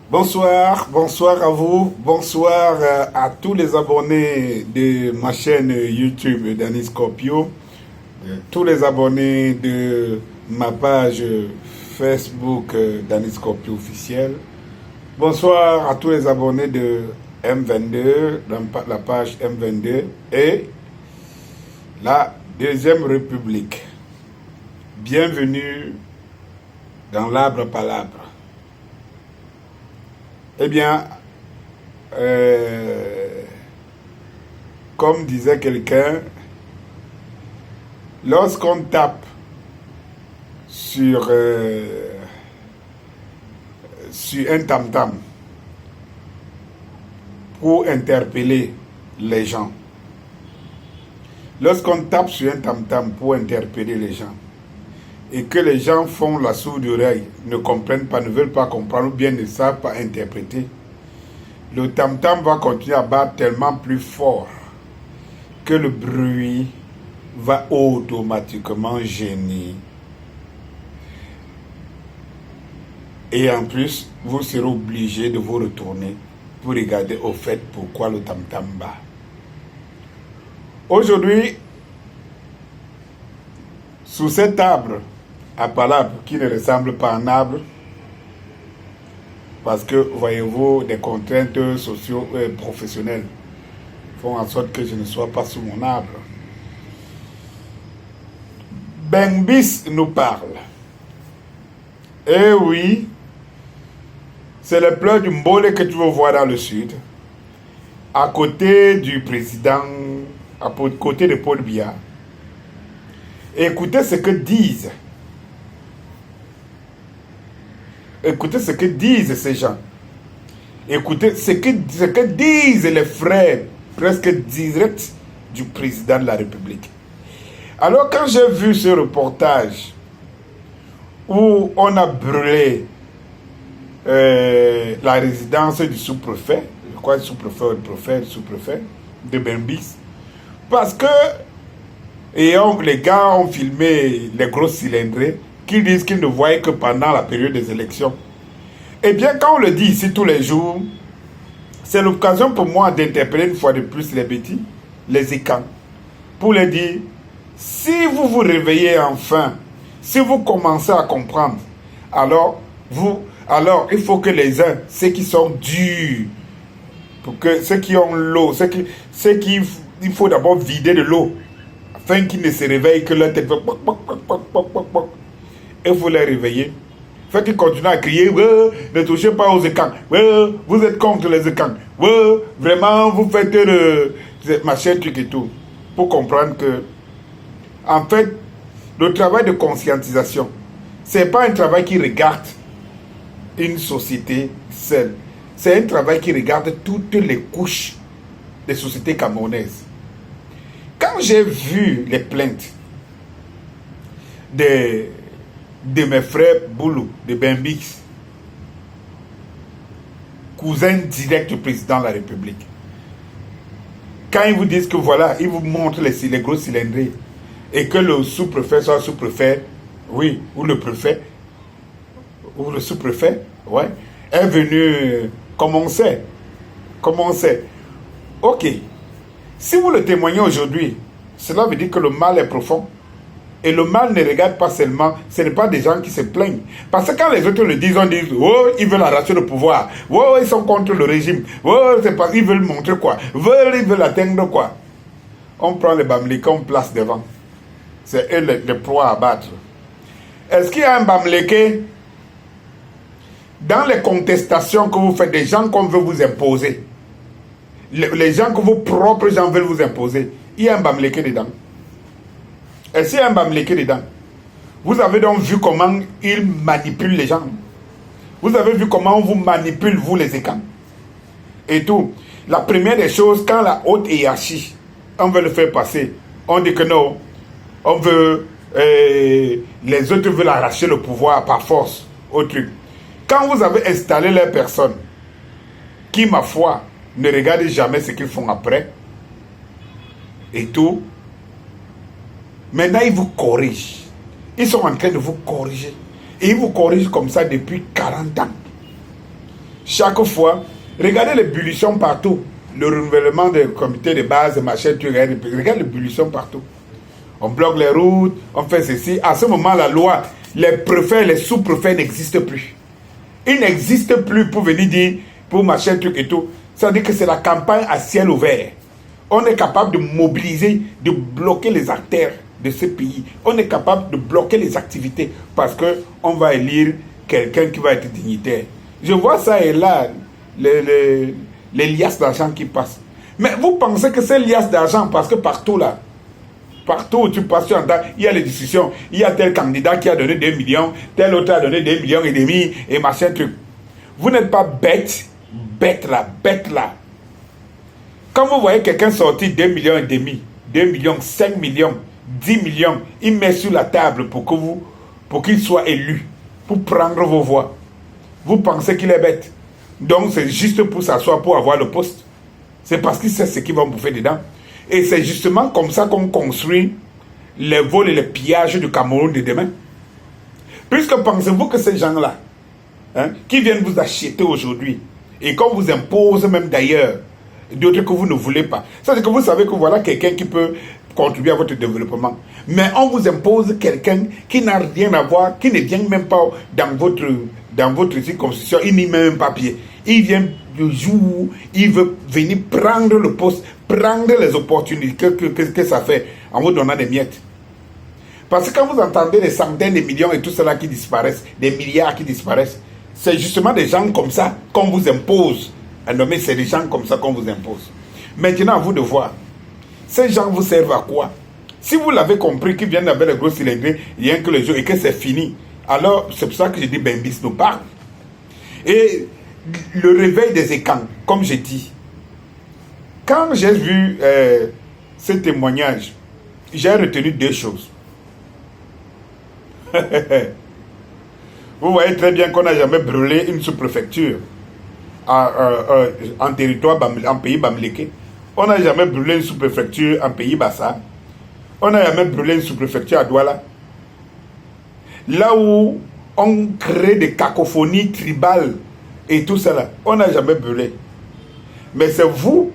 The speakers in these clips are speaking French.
Bonsoir, bonsoir à vous, bonsoir à tous les abonnés de ma chaîne YouTube Danny Scorpio, tous les abonnés de ma page Facebook Danny Scorpio officiel. Bonsoir à tous les abonnés de M22, la page M22 et la Deuxième République. Bienvenue dans l'arbre palabre. Eh bien, comme disait quelqu'un, lorsqu'on tape sur un tam-tam pour interpeller les gens, lorsqu'on tape sur un tam-tam pour interpeller les gens, et que les gens font la sourde oreille, ne comprennent pas, ne veulent pas comprendre, ou bien ne savent pas interpréter, le tam-tam va continuer à battre tellement plus fort que le bruit va automatiquement gêner. Et en plus, vous serez obligé de vous retourner pour regarder au fait pourquoi le tam-tam bat. Aujourd'hui, sous cet arbre à palabre qui ne ressemble pas à un arbre, parce que, voyez-vous, des contraintes socio-professionnelles font en sorte que je ne sois pas sous mon arbre. Bengbis nous parle. Eh oui, c'est le pleur du Mbole que tu veux voir dans le sud, à côté du président, à côté de Paul Biya. Écoutez ce que disent. Écoutez ce que disent ces gens. Écoutez ce que disent les frères presque directs du président de la République. Alors quand j'ai vu ce reportage où on a brûlé la résidence du sous-préfet, je crois le sous-préfet de Bengbis, parce que les gars ont filmé les gros cylindrés qui disent qu'ils ne voyaient que pendant la période des élections. Eh bien, quand on le dit ici tous les jours, c'est l'occasion pour moi d'interpeller une fois de plus les bêtis, les écans, pour leur dire, si vous vous réveillez enfin, si vous commencez à comprendre, alors il faut que les uns, ceux qui sont durs, pour que ceux qui ont l'eau, il faut d'abord vider de l'eau, afin qu'ils ne se réveillent que leur tête fait poc, poc, poc, poc, poc, poc, poc. Et vous les réveillez. Faites qu'ils continuent à crier, ne touchez pas aux écans, vous êtes contre les écans, vraiment vous faites machin truc et tout. Pour comprendre que, en fait, le travail de conscientisation, ce n'est pas un travail qui regarde une société seule. C'est un travail qui regarde toutes les couches des sociétés camerounaises. Quand j'ai vu les plaintes de mes frères Boulou, de Bengbis, cousin direct du président de la République, quand ils vous disent que voilà, ils vous montrent les gros cylindrés, et que le sous-préfet soit sous-préfet, oui, ou le préfet, ou le sous-préfet, ouais, est venu, comme on sait. Ok, si vous le témoignez aujourd'hui, cela veut dire que le mal est profond. Et le mal ne regarde pas seulement, ce n'est pas des gens qui se plaignent. Parce que quand les autres le disent, on dit, oh, ils veulent arracher le pouvoir, oh, ils sont contre le régime, oh, c'est pas, ils veulent montrer quoi, ils veulent atteindre quoi. On prend les Bamlékés, on place devant. C'est eux les proies à battre. Est-ce qu'il y a un Bamléké dans les contestations que vous faites, des gens qu'on veut vous imposer, les gens que vos propres gens veulent vous imposer, il y a un Bamléké dedans? Est-ce qu'il y a un Bamléké dedans? Vous avez donc vu comment ils manipulent les gens. Vous avez vu comment on vous manipule, vous les écans. Et tout. La première des choses, quand la haute hiérarchie, on veut le faire passer, on dit que non, on veut, les autres veulent arracher le pouvoir par force au truc. Quand vous avez installé les personnes qui, ma foi, ne regardent jamais ce qu'ils font après, et tout, maintenant ils vous corrigent. Ils sont en train de vous corriger. Et ils vous corrigent comme ça depuis 40 ans. Chaque fois, regardez l'ébullition partout. Le renouvellement des comités de base, machin, tu regardes l'ébullition partout. On bloque les routes, on fait ceci. À ce moment, la loi, les préfets, les sous-préfets n'existent plus. Ils n'existent plus pour venir dire, pour machin, truc et tout. Ça veut dire que c'est la campagne à ciel ouvert. On est capable de mobiliser, de bloquer les artères de ce pays. On est capable de bloquer les activités parce qu'on va élire quelqu'un qui va être dignitaire. Je vois ça et là, les liasses d'argent qui passent. Mais vous pensez que c'est liasses d'argent parce que partout là, partout où tu passes, il y a les discussions. Il y a tel candidat qui a donné 2 millions, tel autre a donné 2,5 millions et machin truc. Vous n'êtes pas bête là. Quand vous voyez quelqu'un sortir 2,5 millions, 2 millions, 5 millions, 10 millions, il met sur la table pour qu'il soit élu, pour prendre vos voix. Vous pensez qu'il est bête. Donc c'est juste pour s'asseoir, pour avoir le poste. C'est parce qu'il sait ce qu'il va bouffer dedans. Et c'est justement comme ça qu'on construit les vols et les pillages du Cameroun de demain. Puisque pensez-vous que ces gens-là, qui viennent vous acheter aujourd'hui, et qu'on vous impose même d'ailleurs, d'autres que vous ne voulez pas. C'est-à-dire que vous savez que voilà quelqu'un qui peut contribuer à votre développement. Mais on vous impose quelqu'un qui n'a rien à voir, qui ne vient même pas dans votre circonscription, il n'y met même pas pied. Il vient le jour où il veut venir prendre le poste, prendre les opportunités que ça fait en vous donnant des miettes. Parce que quand vous entendez des centaines de millions et tout cela qui disparaissent, des milliards qui disparaissent, c'est justement des gens comme ça qu'on vous impose. Mais c'est des gens comme ça qu'on vous impose. Maintenant, à vous de voir. Ces gens vous servent à quoi? Si vous l'avez compris, qu'ils viennent avec les gros cylindrés, rien que le jeu, et que c'est fini, alors c'est pour ça que je dis Bembis nous parle. Et le réveil des écans, comme j'ai dit, quand j'ai vu ce témoignage, j'ai retenu 2 choses. Vous voyez très bien qu'on n'a jamais brûlé une sous-préfecture en territoire, en pays Bamileke. On n'a jamais brûlé une sous-préfecture en pays Bassa. On n'a jamais brûlé une sous-préfecture à Douala. Là où on crée des cacophonies tribales et tout cela, on n'a jamais brûlé. Mais c'est vous,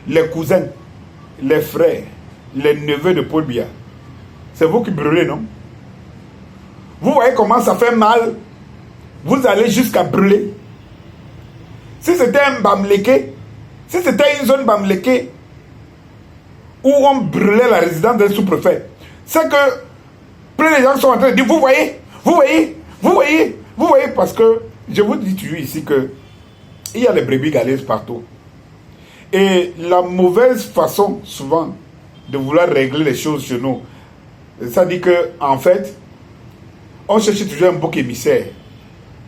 les cousins, les frères, les neveux de Paul Biya. C'est vous qui brûlez, non? Vous voyez comment ça fait mal? Vous allez jusqu'à brûler. Si c'était un Bamileke, si c'était une zone Bamileke où on brûlait la résidence d'un sous-préfet, c'est que plein de gens sont en train de dire, vous voyez, parce que je vous dis toujours ici que il y a les brebis galeuses partout. Et la mauvaise façon, souvent, de vouloir régler les choses chez nous, ça dit que, en fait, on cherche toujours un bouc émissaire.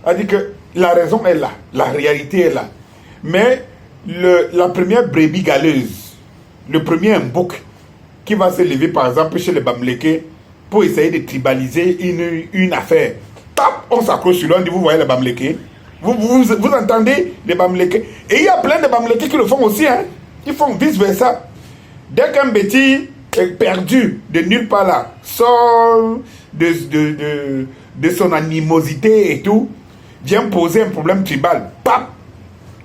Ça dit que la raison est là, la réalité est là. Mais la première brebis galeuse, le premier bouc qui va se lever, par exemple, chez les Bamileke, pour essayer de tribaliser une affaire. Tap, on s'accroche sur lui, on dit, vous voyez les Bamileke? Vous entendez les Bamileke? Et il y a plein de Bamileke qui le font aussi, hein. Ils font vice-versa. Dès qu'un bêtis perdu de nulle part là sort de son animosité et tout, vient poser un problème tribal, pap,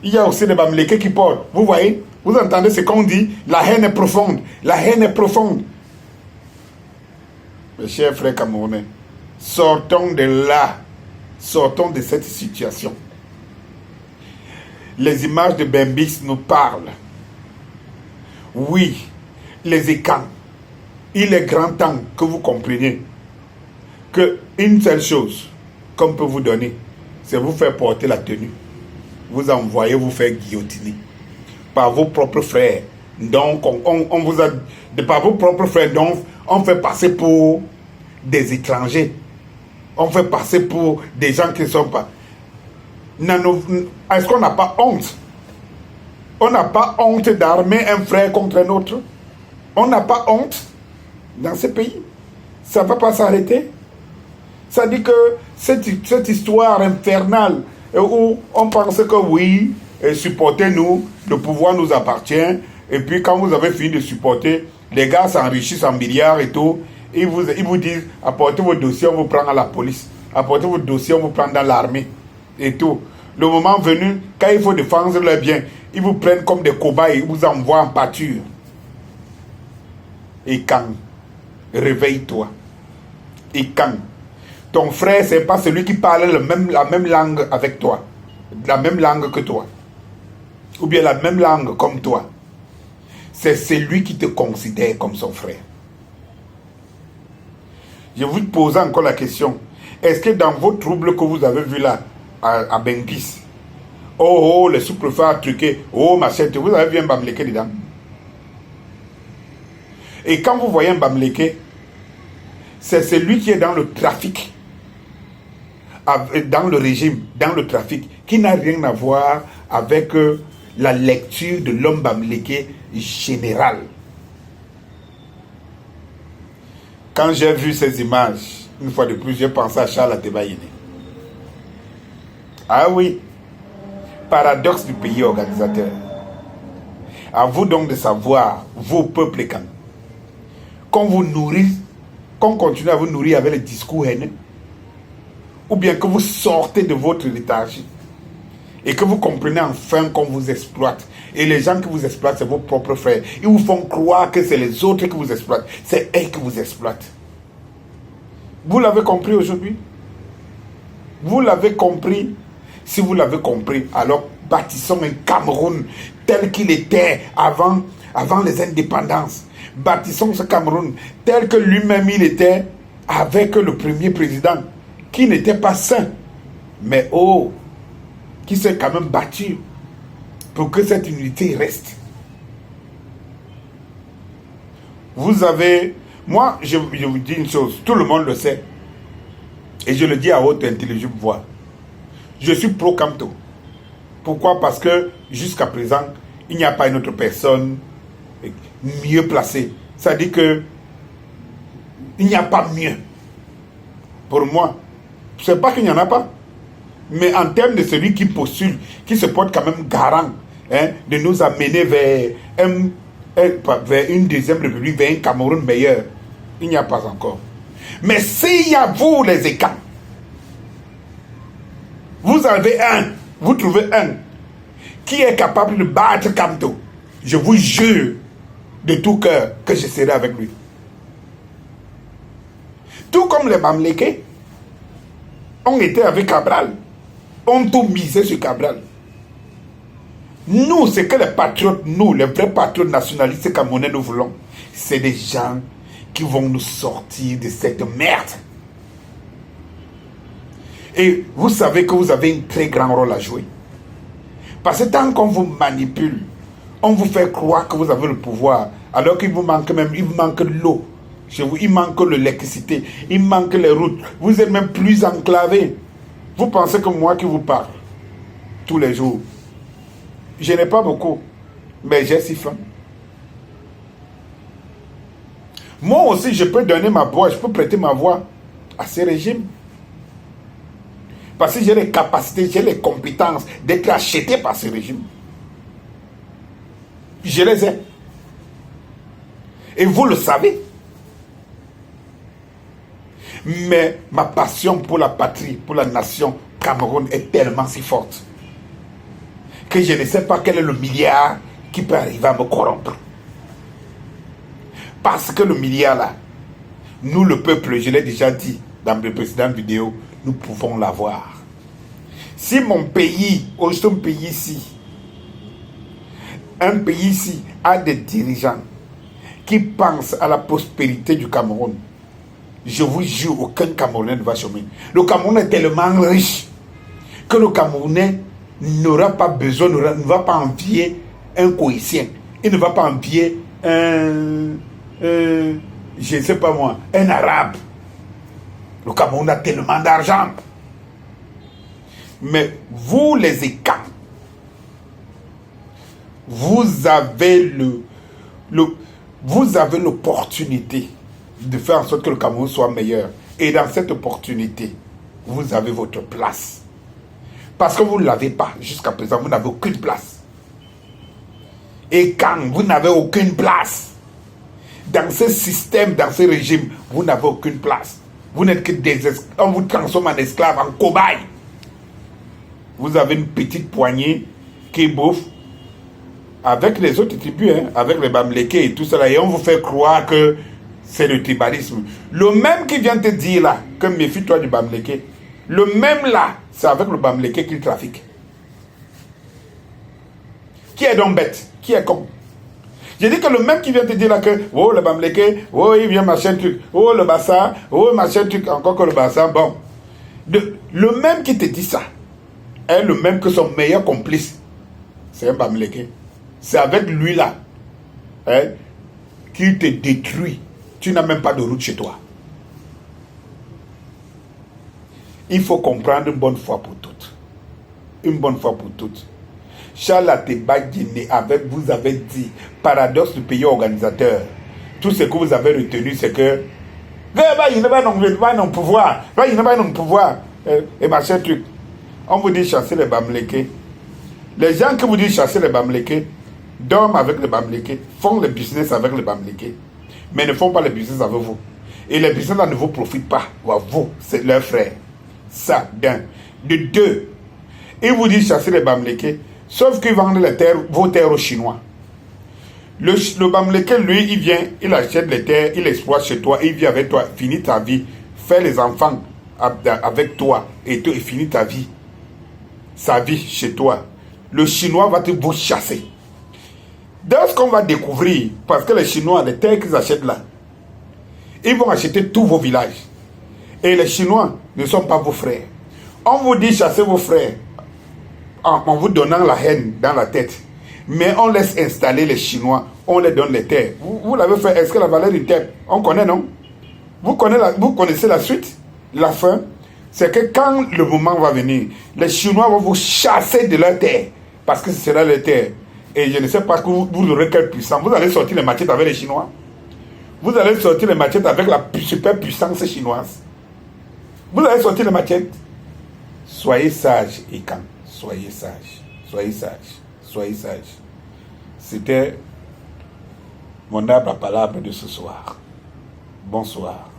il y a aussi des Bamileke qui portent. Vous voyez, vous entendez ce qu'on dit, la haine est profonde, la haine est profonde. Mes chers frères camerounais, sortons de là, sortons de cette situation. Les images de Bembis nous parlent. Oui, les écans. Il est grand temps que vous compreniez qu'une seule chose qu'on peut vous donner, c'est vous faire porter la tenue. Vous envoyer vous faire guillotiner par vos propres frères. Donc, on vous a, par vos propres frères, donc, on fait passer pour des étrangers. On fait passer pour des gens qui ne sont pas. Est-ce qu'on n'a pas honte? On n'a pas honte d'armer un frère contre un autre? On n'a pas honte dans ce pays? Ça ne va pas s'arrêter? Ça dit que cette histoire infernale où on pense que oui, supportez-nous, le pouvoir nous appartient, et puis quand vous avez fini de supporter, les gars s'enrichissent en milliards et tout, ils vous disent, apportez vos dossiers, on vous prend à la police, apportez vos dossiers, on vous prend dans l'armée, et tout. Le moment venu, quand il faut défendre leurs biens, ils vous prennent comme des cobayes, ils vous envoient en pâture. Et quand, réveille-toi. Et quand, ton frère, c'est pas celui qui parle la même langue avec toi, la même langue que toi, ou bien la même langue comme toi, c'est celui qui te considère comme son frère. Je vous pose encore la question, est-ce que dans vos troubles que vous avez vus là, à Bengis, oh, les sous-préfets truqués, oh, machin, vous avez vu un Bamléké dedans? Et quand vous voyez un Bamléké, c'est celui qui est dans le trafic, dans le régime, dans le trafic, qui n'a rien à voir avec la lecture de l'homme Bamléké général. Quand j'ai vu ces images, une fois de plus, j'ai pensé à Charles Atebayene. Ah oui, paradoxe du pays organisateur. À vous donc de savoir, vos peuples, qu'on vous nourrit, qu'on continue à vous nourrir avec les discours haineux, ou bien que vous sortez de votre héritage et que vous comprenez enfin qu'on vous exploite. Et les gens qui vous exploitent, c'est vos propres frères. Ils vous font croire que c'est les autres qui vous exploitent. C'est eux qui vous exploitent. Vous l'avez compris aujourd'hui? Vous l'avez compris? Si vous l'avez compris, alors bâtissons un Cameroun tel qu'il était avant les indépendances. Bâtissons ce Cameroun tel que lui-même il était avec le premier président, qui n'était pas saint, mais qui s'est quand même battu pour que cette unité reste. Vous avez... Moi, je vous dis une chose, tout le monde le sait, et je le dis à haute intelligible voix. Je suis pro-Camto. Pourquoi? Parce que jusqu'à présent, il n'y a pas une autre personne mieux placée. C'est-à-dire que il n'y a pas mieux. Pour moi, c'est pas qu'il n'y en a pas, mais en termes de celui qui postule, qui se porte quand même garant de nous amener vers une deuxième république, vers un Cameroun meilleur, il n'y a pas encore. Mais s'il y a vous les écans, vous avez vous trouvez un qui est capable de battre Camto, je vous jure de tout cœur que je serai avec lui. Tout comme les Bamlékés ont été avec Cabral, ont tout misé sur Cabral. Nous, c'est que les patriotes, nous, les vrais patriotes nationalistes camerounais, nous voulons, c'est des gens qui vont nous sortir de cette merde. Et vous savez que vous avez un très grand rôle à jouer. Parce que tant qu'on vous manipule, on vous fait croire que vous avez le pouvoir, alors qu'il vous manque l'eau. Il manque l'électricité, il manque les routes. Vous êtes même plus enclavé. Vous pensez que moi qui vous parle tous les jours, je n'ai pas beaucoup, mais j'ai si faim. Moi aussi, je peux donner ma voix, je peux prêter ma voix à ces régimes. Parce que j'ai les capacités, j'ai les compétences d'être acheté par ce régime. Je les ai. Et vous le savez. Mais ma passion pour la patrie, pour la nation Cameroun est tellement si forte que je ne sais pas quel est le milliard qui peut arriver à me corrompre. Parce que le milliard là, nous le peuple, je l'ai déjà dit dans les précédentes vidéos, nous pouvons l'avoir. Si mon pays, un pays ici a des dirigeants qui pensent à la prospérité du Cameroun, je vous jure, aucun Camerounais ne va chômer. Le Cameroun est tellement riche que le Camerounais n'aura pas besoin, ne va pas envier un Coïtien. Il ne va pas envier je ne sais pas moi, un Arabe. Le Cameroun a tellement d'argent. Mais vous les écans, vous avez l'opportunité de faire en sorte que le Cameroun soit meilleur. Et dans cette opportunité, vous avez votre place. Parce que vous ne l'avez pas jusqu'à présent, vous n'avez aucune place. Et quand vous n'avez aucune place, dans ce système, dans ce régime, vous n'avez aucune place. Vous n'êtes que des esclaves, on vous transforme en esclaves, en cobayes. vous avez une petite poignée qui bouffe avec les autres tribus, hein, avec les Bamlékés et tout cela, et on vous fait croire que c'est le tribalisme. Le même qui vient te dire là, que méfie-toi du Bamléké, le même là, c'est avec le Bamléké qu'il trafique. Qui est donc bête? Qui est con? J'ai dit que le même qui vient te dire là que, oh le Bamléké, oh il vient machin truc, oh le Bassa, oh machin truc, encore que le Bassa, bon. Le même qui te dit ça est le même que son meilleur complice. C'est un Bamléké. C'est avec lui là, hein, qui te détruit. Tu n'as même pas de route chez toi. Il faut comprendre une bonne fois pour toutes. Une bonne fois pour toutes. Charles Ateba Guinée, avec vous avez dit, paradoxe du pays organisateur. Tout ce que vous avez retenu, c'est que il n'a pas non pouvoir. Il n'a pas non pouvoir. Et machin truc. On vous dit chasser les Bamlékés. Les gens qui vous disent chasser les Bamlékés dorment avec les Bamlékés, font le business avec les Bamlékés, mais ne font pas le business avec vous. Et les business là ne vous profitent pas. Vous, c'est leurs frères. Ça, d'un. De deux, ils vous disent chasser les Bamlékés, sauf qu'ils vendent les terres, vos terres aux Chinois. Le Bamléké, lui, il vient, il achète les terres, il exploite chez toi, il vit avec toi, finit ta vie, fait les enfants avec toi, et finit ta vie. Sa vie chez toi. Le Chinois va vous chasser. Dans ce qu'on va découvrir, parce que les Chinois, les terres qu'ils achètent là, ils vont acheter tous vos villages. Et les Chinois ne sont pas vos frères. On vous dit chasser vos frères en vous donnant la haine dans la tête. Mais on laisse installer les Chinois, on les donne les terres. Vous l'avez fait, est-ce que la valeur d'une terre, on connaît, non? Vous connaissez la suite, la fin. C'est que quand le moment va venir, les Chinois vont vous chasser de leur terre. Parce que ce sera leur terre. Et je ne sais pas que vous aurez quelle puissance. Vous allez sortir les machettes avec les Chinois. Vous allez sortir les machettes avec la super puissance chinoise. Vous allez sortir les machettes. Soyez sages, Ikan. Soyez sages. Soyez sages. Soyez sages. C'était mon arbre à palabre de ce soir. Bonsoir.